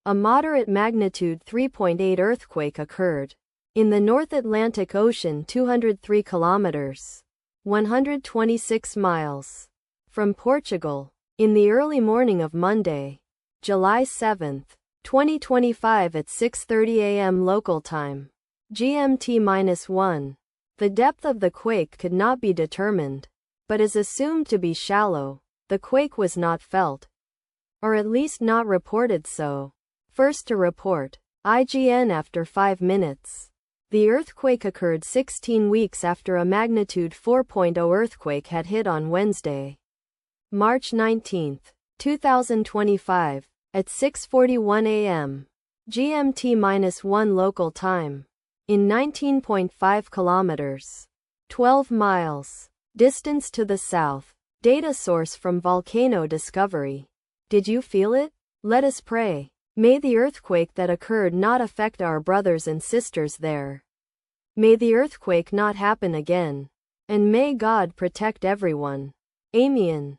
A moderate magnitude 3.8 earthquake occurred in the North Atlantic Ocean 203 kilometers, 126 miles from Portugal in the early morning of Monday, July 7, 2025 at 6:30 a.m. local time, GMT-1. The depth of the quake could not be determined, but is assumed to be shallow. The quake was not felt, or at least not reported so. First to report, IGN after 5 minutes. The earthquake occurred 16 weeks after a magnitude 4.0 earthquake had hit on Wednesday, March 19, 2025, at 6:41 a.m. GMT-1 local time, in 19.5 kilometers, 12 miles, distance to the south. Data source from Volcano Discovery. Did you feel it? Let us pray. May the earthquake that occurred not affect our brothers and sisters there. May the earthquake not happen again. And may God protect everyone. Amen.